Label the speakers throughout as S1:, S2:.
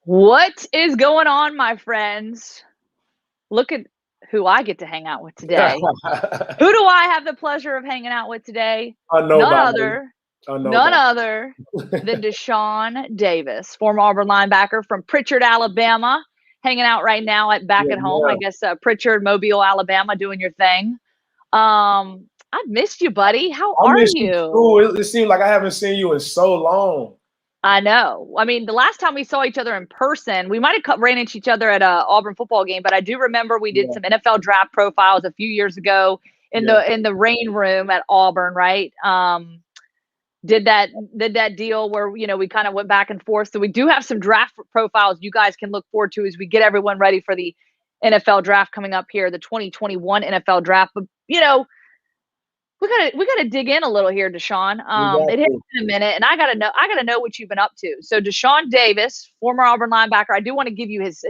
S1: What is going on, my friends? Look at who I get to hang out with today. Who do I have the pleasure of hanging out with today?
S2: I know
S1: None
S2: about me.
S1: other,
S2: I know
S1: none
S2: about
S1: other than Deshaun Davis, former Auburn linebacker from Pritchard, Alabama, hanging out right now back at home. I
S2: yeah.
S1: guess Pritchard, Mobile, Alabama, doing your thing. I've missed you, buddy. How
S2: I
S1: are
S2: miss you
S1: you?
S2: too. It seems like I haven't seen you in so long.
S1: I know. I mean, the last time we saw each other in person, we might have ran into each other at a Auburn football game, but I do remember we did
S2: Yeah,
S1: some NFL draft profiles a few years ago in
S2: yeah,
S1: the rain room at Auburn, right? Did that deal where we kind of went back and forth. So we do have some draft profiles you guys can look forward to as we get everyone ready for the NFL draft coming up here, the 2021 NFL draft. But we gotta dig in a little here, Deshaun.
S2: we got
S1: It has
S2: to.
S1: been a minute, and I gotta know what you've been up to. So Deshaun Davis, former Auburn linebacker, I do want to give you his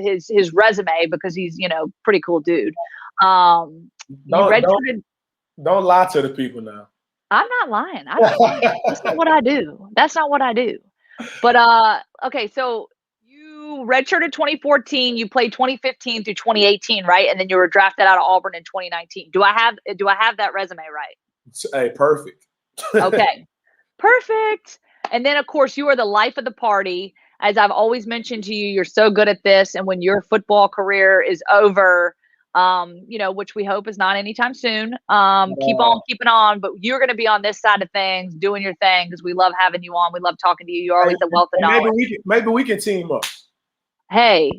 S1: resume because he's pretty cool dude. You
S2: Don't don't
S1: redshirted.
S2: don't lie to the people now.
S1: I'm not lying. I don't lie. That's not what I do. That's not what I do. But okay, so you redshirted 2014. You played 2015 through 2018, right? And then you were drafted out of Auburn in 2019. Do I have that resume right?
S2: Hey, perfect.
S1: Okay. Perfect. And then, of course, you are the life of the party. As I've always mentioned to you, you're so good at this. And when your football career is over, which we hope is not anytime soon, keep on keeping on. But you're going to be on this side of things, doing your thing, because we love having you on. We love talking to you. You're
S2: Hey,
S1: always a wealth of
S2: maybe
S1: knowledge.
S2: we can team up.
S1: Hey,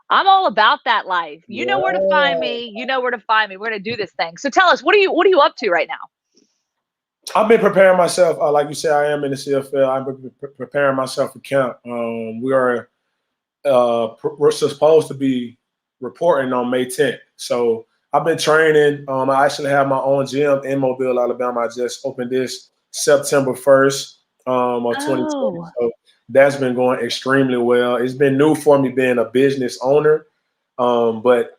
S1: I'm all about that life. You know where to find
S2: Yeah.
S1: me. You know where to find me. We're going to do this thing. So tell us, what are you up to right now?
S2: I've been preparing myself. Like you said, I am in the CFL. I've been preparing myself for camp. We're supposed to be reporting on May 10th. So I've been training. I actually have my own gym in Mobile, Alabama. I just opened this September 1st of 2020.
S1: Oh,
S2: So that's been going extremely well. It's been new for me being a business owner, but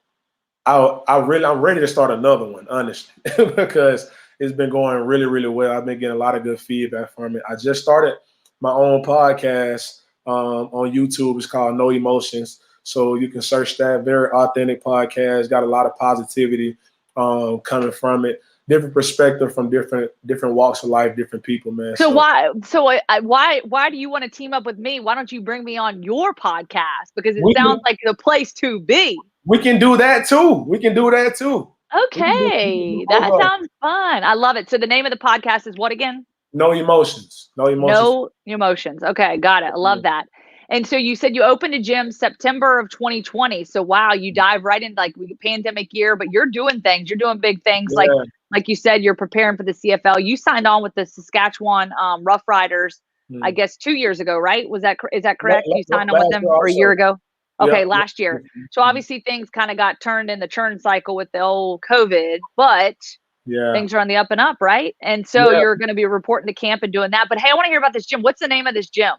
S2: I'm ready to start another one, honestly, because it's been going really, really well. I've been getting a lot of good feedback from it. I just started my own podcast on YouTube. It's called No Emotions. So you can search that. Very authentic podcast. Got a lot of positivity coming from it. Different perspective from different walks of life, different people, man.
S1: so
S2: So
S1: why do you want to team up with me? Why don't you bring me on your podcast? Because it
S2: we
S1: sounds
S2: can,
S1: like the place to be.
S2: we can do that too. We can do that too. We can do
S1: Okay,
S2: both
S1: that
S2: of them.
S1: sounds fun. I love it. So the name of the podcast is what again?
S2: No emotions. No emotions.
S1: No emotions. Okay, got it. I love that. And so you said you opened a gym September of 2020. So wow, you dive right in like pandemic year, but you're doing things. You're doing big things.
S2: Yeah.
S1: Like you said, you're preparing for the CFL. You signed on with the Saskatchewan Rough Riders, I
S2: Mm.
S1: guess 2 years ago, right? Is that correct? You signed on with
S2: Last
S1: them
S2: year
S1: or a year
S2: also.
S1: ago?
S2: Yeah.
S1: Okay, last year. So obviously things kind of got turned in the churn cycle with the old COVID, but
S2: Yeah.
S1: things are on the up and up, right? And so
S2: Yeah.
S1: you're going to be reporting to camp and doing that. But hey, I want to hear about this gym. What's the name of this gym?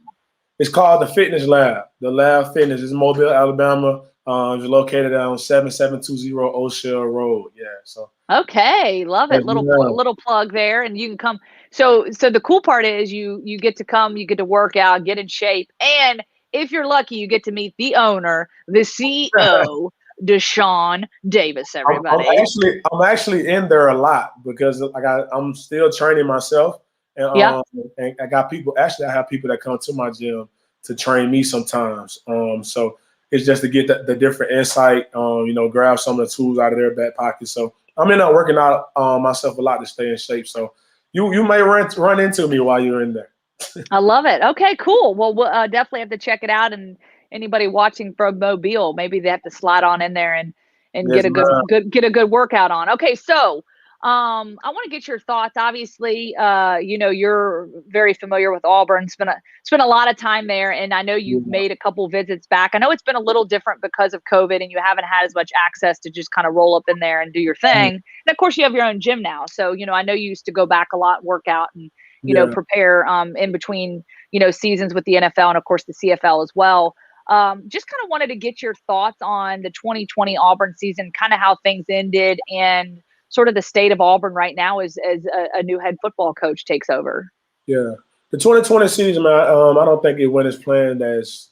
S2: It's called the Fitness Lab. The Lab Fitness is Mobile, Alabama. It's located on 7720 O'Shell Road. Yeah. So
S1: Okay, love it. Little
S2: yeah.
S1: little plug there, and you can come. So the cool part is you get to come, you get to work out, get in shape, and if you're lucky, you get to meet the owner, the CEO, Deshaun Davis. Everybody,
S2: I'm actually in there a lot because I'm still training myself, and
S1: yeah.
S2: and I got people. Actually, I have people that come to my gym to train me sometimes. So it's just to get the different insight. Grab some of the tools out of their back pocket. So I'm in there working out myself a lot to stay in shape. So you may run into me while you're in there.
S1: I love it. Okay, cool. Well, we'll definitely have to check it out. And anybody watching from Mobile, maybe they have to slide on in there and
S2: Yes,
S1: get a
S2: ma'am.
S1: good workout on. Okay, so I want to get your thoughts. Obviously, you're very familiar with Auburn. Spent a lot of time there, and I know you've made a couple visits back. I know it's been a little different because of COVID, and you haven't had as much access to just kind of roll up in there and do your thing. And of course, you have your own gym now, so I know you used to go back a lot, work out, and
S2: Yeah.
S1: prepare in between, seasons with the NFL and of course the CFL as well. Just kind of wanted to get your thoughts on the 2020 Auburn season, kind of how things ended and sort of the state of Auburn right now as a new head football coach takes over.
S2: Yeah. The 2020 season, man, I don't think it went as planned as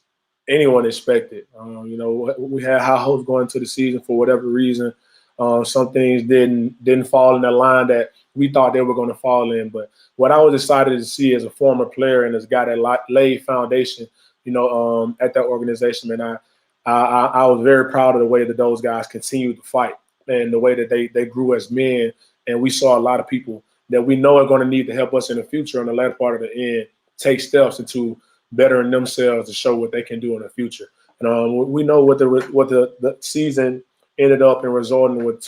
S2: anyone expected. We had high hopes going into the season for whatever reason. Some things didn't fall in the line that we thought they were going to fall in. But what I was excited to see as a former player and as a guy that laid foundation, at that organization, and I was very proud of the way that those guys continued to fight and the way that they grew as men. And we saw a lot of people that we know are going to need to help us in the future on the latter part of the end take steps into bettering themselves to show what they can do in the future. And we know what the season ended up in resulting with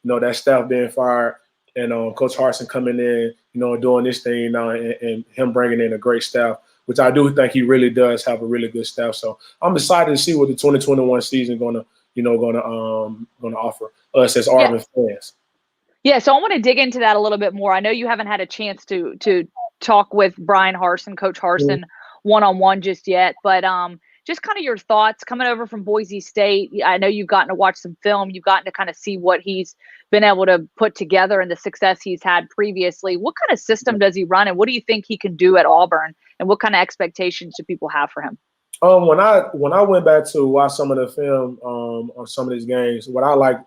S2: that staff being fired and Coach Harsin coming in, doing this thing now and him bringing in a great staff, which I do think he really does have a really good staff. So I'm excited to see what the 2021 season gonna offer us as Auburn fans.
S1: Yeah, so I want to dig into that a little bit more. I know you haven't had a chance to talk with Brian Harsin, Coach Harsin, one-on-one just yet, but just kind of your thoughts coming over from Boise State. I know you've gotten to watch some film. You've gotten to kind of see what he's been able to put together and the success he's had previously. What kind of system does he run, and what do you think he can do at Auburn, and what kind of expectations do people have for him?
S2: When I went back to watch some of the film on some of these games, what I liked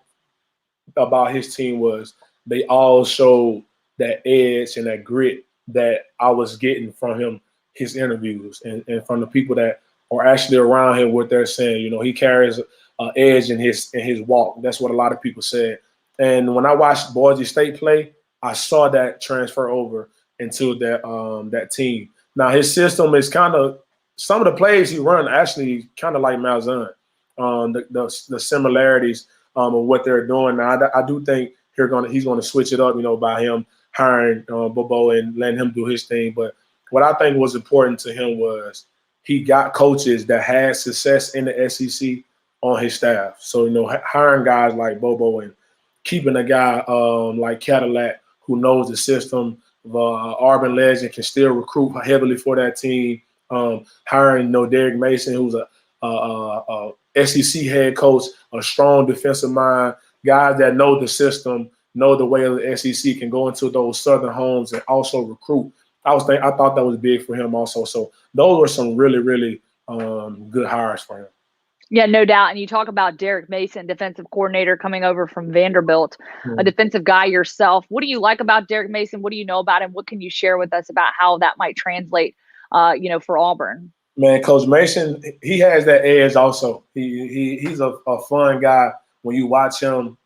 S2: about his team was they all showed that edge and that grit that I was getting from him, his interviews, and from the people that are actually around him, what they're saying. He carries an edge in his walk. That's what a lot of people said. And when I watched Boise State play, I saw that transfer over into that team. Now his system is kind of, some of the plays he run actually kind of like Malzahn. The similarities of what they're doing now. I do think he's going to switch it up, by him hiring Bobo and letting him do his thing. But what I think was important to him was he got coaches that had success in the SEC on his staff. So, hiring guys like Bobo and keeping a guy like Cadillac who knows the system, Auburn legend, can still recruit heavily for that team. Hiring, Derek Mason, who's a SEC head coach, a strong defensive mind, guys that know the system, know the way the SEC can go into those southern homes and also recruit. I thought that was big for him also. So those were some really, really good hires for him.
S1: Yeah, no doubt. And you talk about Derek Mason, defensive coordinator coming over from Vanderbilt, a defensive guy yourself. What do you like about Derek Mason? What do you know about him? What can you share with us about how that might translate, for Auburn?
S2: Man, Coach Mason, he has that edge also. He's a fun guy when you watch him,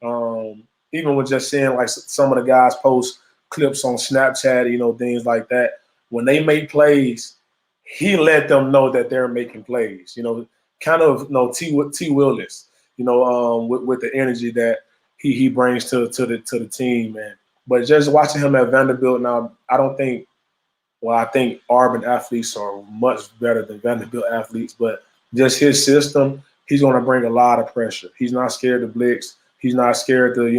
S2: even with just seeing like some of the guys post clips on Snapchat, things like that. When they make plays, he let them know that they're making plays, kind of T. Willis, with the energy that he brings to the team, man. But just watching him at Vanderbilt now, I think Auburn athletes are much better than Vanderbilt athletes, but just his system, he's going to bring a lot of pressure. He's not scared to blitz. He's not scared to,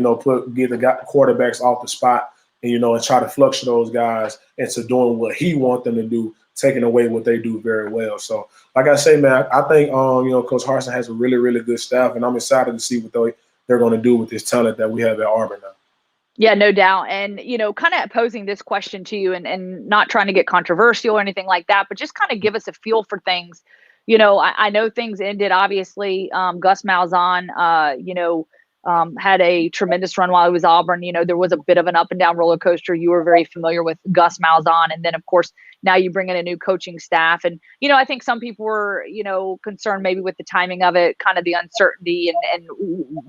S2: get the quarterbacks off the spot and try to fluctuate those guys into doing what he wants them to do, taking away what they do very well. So, like I say, man, I think, Coach Harsin has a really, really good staff, and I'm excited to see what they're going to do with this talent that we have at Auburn now.
S1: Yeah, no doubt. And, kind of posing this question to you and not trying to get controversial or anything like that, but just kind of give us a feel for things. I know things ended, obviously. Gus Malzahn, had a tremendous run while he was Auburn. There was a bit of an up and down roller coaster. You were very familiar with Gus Malzahn. And then, of course, now you bring in a new coaching staff. And, I think some people were, concerned maybe with the timing of it, kind of the uncertainty and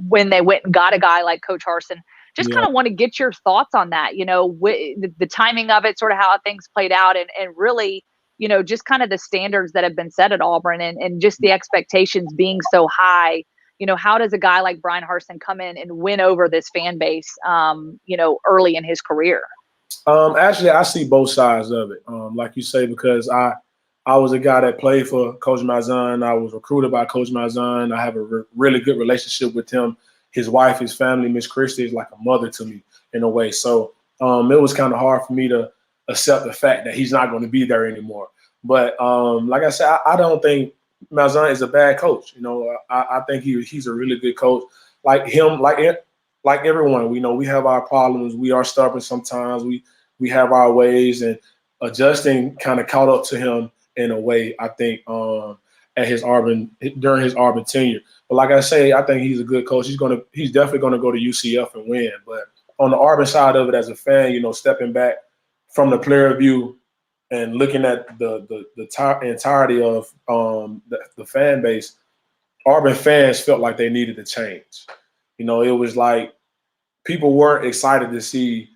S1: when they went and got a guy like Coach Harsin. Just kind of want to get your thoughts on that, the timing of it, sort of how things played out and really, just kind of the standards that have been set at Auburn and just the expectations being so high. How does a guy like Brian Harsin come in and win over this fan base, early in his career?
S2: Actually, I see both sides of it. Like you say, because I was a guy that played for Coach Malzahn. I was recruited by Coach Malzahn. I have a really good relationship with him. His wife, his family, Miss Christie, is like a mother to me in a way. So it was kind of hard for me to accept the fact that he's not going to be there anymore. But like I said, I don't think Malzahn is a bad coach. I think he's a really good coach. Like him, like everyone, we have our problems. We are stubborn sometimes. We have our ways, and adjusting kind of caught up to him in a way. I think at during his Auburn tenure. But like I say, I think he's a good coach. He's definitely gonna go to UCF and win. But on the Auburn side of it, as a fan, stepping back from the player view and looking at the entirety of the fan base, Auburn fans felt like they needed to change. It was like people weren't excited to see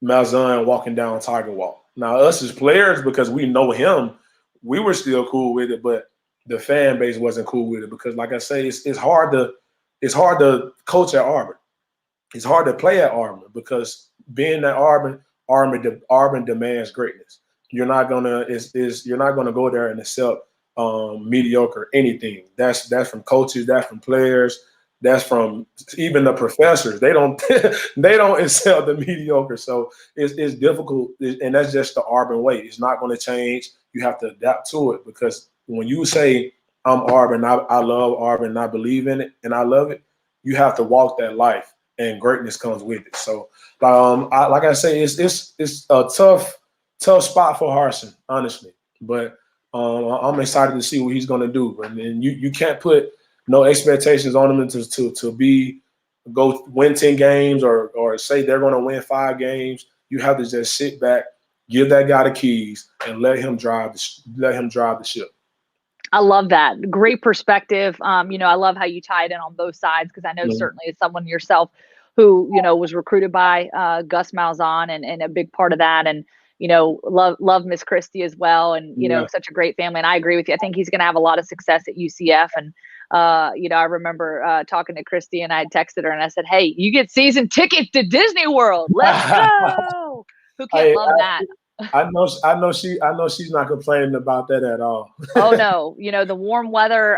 S2: Malzahn walking down Tiger Walk. Now, us as players, because we know him, we were still cool with it, but the fan base wasn't cool with it because, like I say, it's hard to coach at Auburn. It's hard to play at Auburn because being at Auburn demands greatness. You're not gonna go there and accept mediocre anything. That's from coaches, that's from players, that's from even the professors. They don't accept the mediocre. So it's difficult, and that's just the Auburn way. It's not going to change. You have to adapt to it because when you say I'm Auburn, I love Auburn, and I believe in it, and I love it, you have to walk that life, and greatness comes with it. So, like I say, it's a tough spot for Harsin, honestly. But I'm excited to see what he's going to do. And then you can't put no expectations on him to go win 10 games or say they're going to win 5 games. You have to just sit back, give that guy the keys, and let him drive the ship.
S1: I love that. Great perspective. I love how you tie it in on both sides because I know certainly as someone yourself who, was recruited by Gus Malzahn and a big part of that. And, love Miss Christie as well. And, such a great family. And I agree with you. I think he's going to have a lot of success at UCF. And, I remember talking to Christy and I had texted her and I said, hey, you get season tickets to Disney World. Let's go. Who can't love that?
S2: I know she's not complaining about that at all.
S1: Oh no. The warm weather,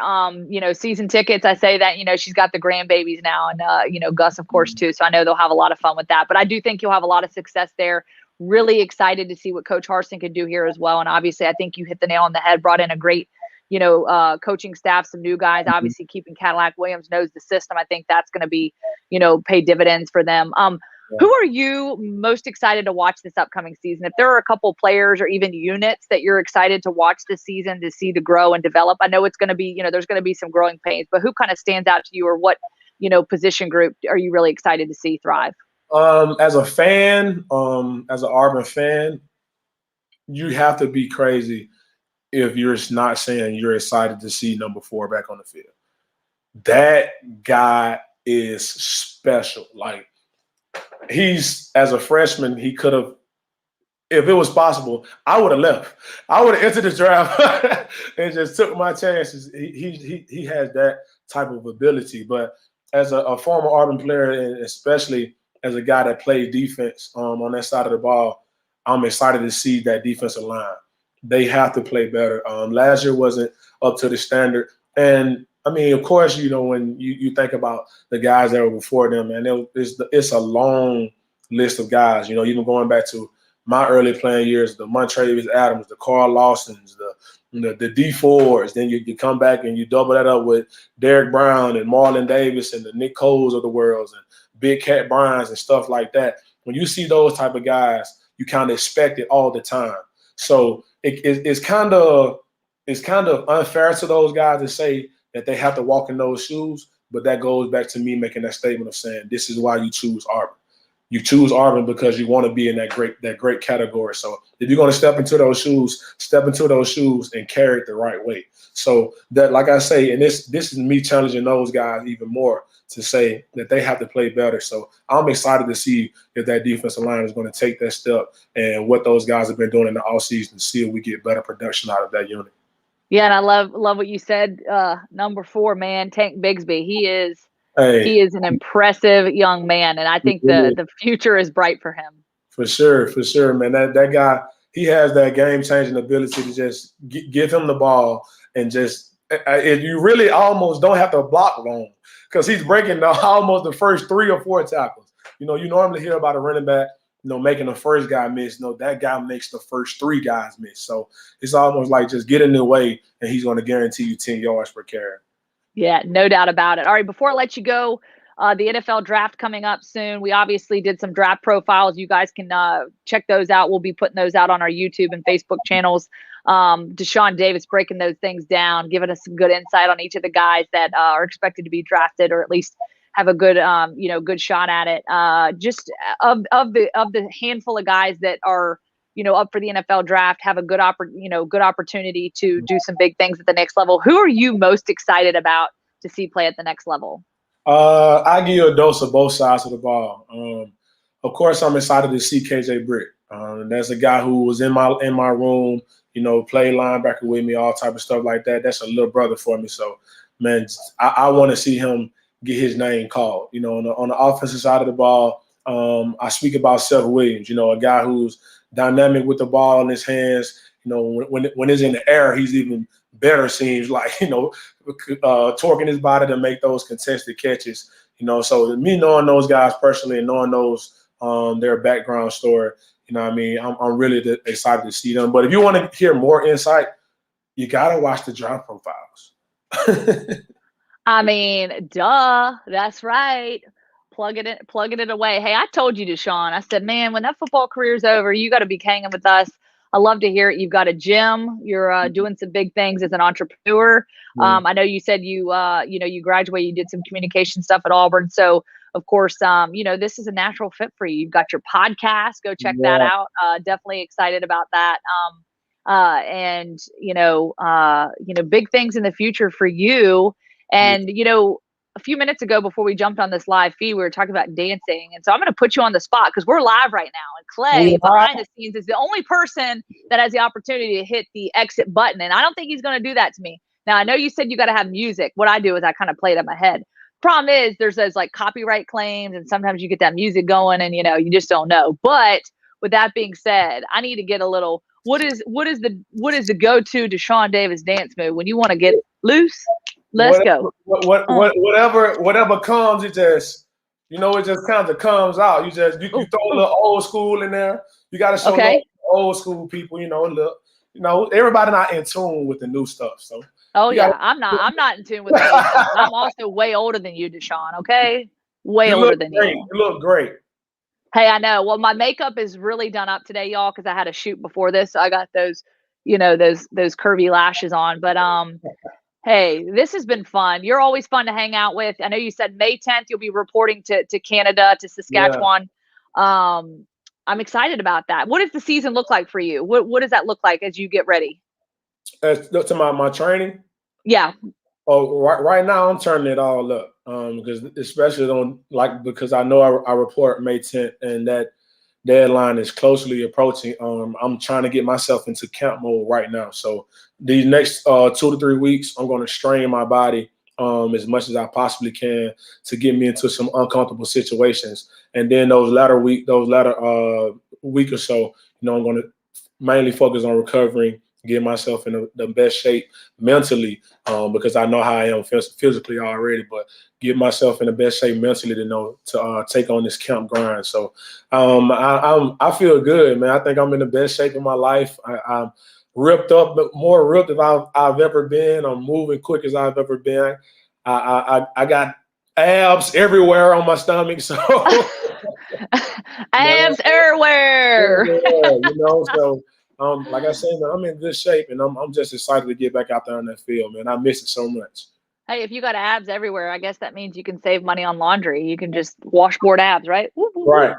S1: season tickets. I say that, she's got the grandbabies now and, Gus, of course, too. So I know they'll have a lot of fun with that, but I do think you'll have a lot of success there. Really excited to see what Coach Harsin can do here as well. And obviously I think you hit the nail on the head, brought in a great, coaching staff, some new guys, obviously keeping Cadillac Williams knows the system. I think that's going to be, pay dividends for them. Who are you most excited to watch this upcoming season? If there are a couple of players or even units that you're excited to watch this season to see the grow and develop, I know it's going to be, there's going to be some growing pains, but who kind of stands out to you or what, position group are you really excited to see thrive?
S2: As a fan, as an Auburn fan, you have to be crazy if you're not saying you're excited to see number 4 back on the field. That guy is special. Like, he's, as a freshman, he could have, if it was possible, I would have left. I would have entered the draft and just took my chances. He has that type of ability. But as a former Auburn player, and especially as a guy that plays defense on that side of the ball, I'm excited to see that defensive line. They have to play better. Last year wasn't up to the standard. And, I mean, of course, when you think about the guys that were before them, and it's a long list of guys, even going back to my early playing years, the Montravius Adams, the Carl Lawsons, the D4s. Then you come back and you double that up with Derek Brown and Marlon Davis and the Nick Coles of the world and Big Cat Bryans and stuff like that. When you see those type of guys, you kind of expect it all the time. So it's kind of unfair to those guys to say that they have to walk in those shoes, but that goes back to me making that statement of saying this is why you choose Auburn. You choose Auburn because you want to be in that great category. So if you're going to step into those shoes and carry it the right way. So that, like I say, and this is me challenging those guys even more to say that they have to play better. So I'm excited to see if that defensive line is going to take that step and what those guys have been doing in the offseason to see if we get better production out of that unit.
S1: Yeah, and I love what you said. Number 4, man, Tank Bigsby. He is an impressive young man, and I think the future is bright for him.
S2: For sure, man. That guy, he has that game-changing ability to just give him the ball and just you really almost don't have to block long because he's breaking almost the first 3 or 4 tackles. You normally hear about a running back, making the first guy miss. No, that guy makes the first 3 guys miss. So it's almost like just get in the way, and he's going to guarantee you 10 yards per carry.
S1: Yeah, no doubt about it. All right, before I let you go, the NFL draft coming up soon. We obviously did some draft profiles. You guys can check those out. We'll be putting those out on our YouTube and Facebook channels. Deshaun Davis breaking those things down, giving us some good insight on each of the guys that are expected to be drafted, or at least have a good, good shot at it. Just of the handful of guys that are, up for the NFL draft, have a good opportunity to do some big things at the next level. Who are you most excited about to see play at the next level?
S2: I give you a dose of both sides of the ball. Of course, I'm excited to see KJ Britt. That's a guy who was in my room, played linebacker with me, all type of stuff like that. That's a little brother for me. So, man, I want to see him get his name called. On the offensive side of the ball, I speak about Seth Williams. A guy who's dynamic with the ball in his hands. When it's in the air, he's even better. Seems like torquing his body to make those contested catches. So me knowing those guys personally and knowing those their background story, I'm really excited to see them. But if you want to hear more insight, you gotta watch the draft profiles.
S1: Duh. That's right. Plugging it away. Hey, I told you, Deshaun. I said, man, when that football career's over, you got to be hanging with us. I love to hear it. You've got a gym. You're doing some big things as an entrepreneur. I know you said you graduated. You did some communication stuff at Auburn. So, of course, this is a natural fit for you. You've got your podcast. Go check that out. Definitely excited about that. Big things in the future for you. And, a few minutes ago, before we jumped on this live feed, we were talking about dancing. And so I'm going to put you on the spot because we're live right now. And Clay, behind the scenes, is the only person that has the opportunity to hit the exit button. And I don't think he's going to do that to me. Now, I know you said you got to have music. What I do is I kind of play it in my head. Problem is, there's those like copyright claims, and sometimes you get that music going and, you just don't know. But with that being said, I need to get a little, what is the go-to Deshaun Davis dance move when you want to get loose? Let's go.
S2: Whatever comes, it just kind of comes out. You throw a little old school in there. You got to show old school people. Everybody not in tune with the new stuff. So.
S1: I'm not in tune with the new stuff. I'm also way older than you, Deshaun. Okay, way older than you.
S2: You look great.
S1: Hey, I know. Well, my makeup is really done up today, y'all, because I had a shoot before this. So I got those curvy lashes on. But hey, this has been fun. You're always fun to hang out with. I know you said May 10th you'll be reporting to Canada, to Saskatchewan. Yeah. I'm excited about that. What does the season look like for you? What does that look like as you get ready?
S2: To my training?
S1: Yeah.
S2: Oh, right now I'm turning it all up. Because I know I report May 10th and that deadline is closely approaching. I'm trying to get myself into camp mode right now. So these next 2 to 3 weeks, I'm going to strain my body as much as I possibly can to get me into some uncomfortable situations. And then those latter week or so, I'm going to mainly focus on recovering, get myself in the best shape mentally, because I know how I am physically already, but get myself in the best shape mentally to take on this camp grind. So I feel good, man. I think I'm in the best shape of my life. I'm ripped up, but more ripped than I've ever been. I'm moving quick as I've ever been. I got abs everywhere on my stomach, so
S1: abs everywhere.
S2: So. Like I said, man, I'm in good shape, and I'm just excited to get back out there on that field, man. I miss it so much.
S1: Hey, if you got abs everywhere, I guess that means you can save money on laundry. You can just washboard abs, right?
S2: Right.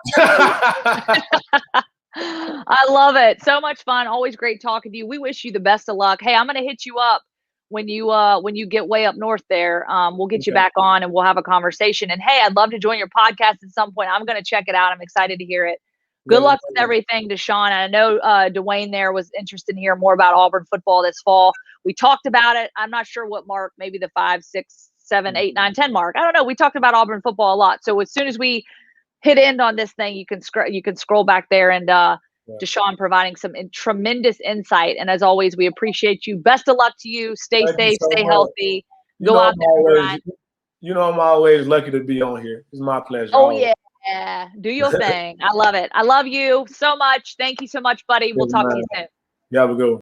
S1: I love it. So much fun. Always great talking to you. We wish you the best of luck. Hey, I'm going to hit you up when you get way up north there. We'll get you back on and we'll have a conversation. And hey, I'd love to join your podcast at some point. I'm going to check it out. I'm excited to hear it. Good luck with everything, Deshaun. I know Dwayne there was interested in hearing more about Auburn football this fall. We talked about it. I'm not sure what mark, maybe the 5, 6, 7, 8, 9, 10 mark. I don't know. We talked about Auburn football a lot. So as soon as we hit end on this thing, you can scroll back there and Deshaun providing some tremendous insight. And as always, we appreciate you. Best of luck to you. Stay safe, stay healthy. Go out there.
S2: I'm always lucky to be on here. It's my pleasure.
S1: Oh, yeah. Yeah, do your thing. I love it. I love you so much. Thank you so much, buddy. We'll talk to you soon.
S2: Yeah, have a good one.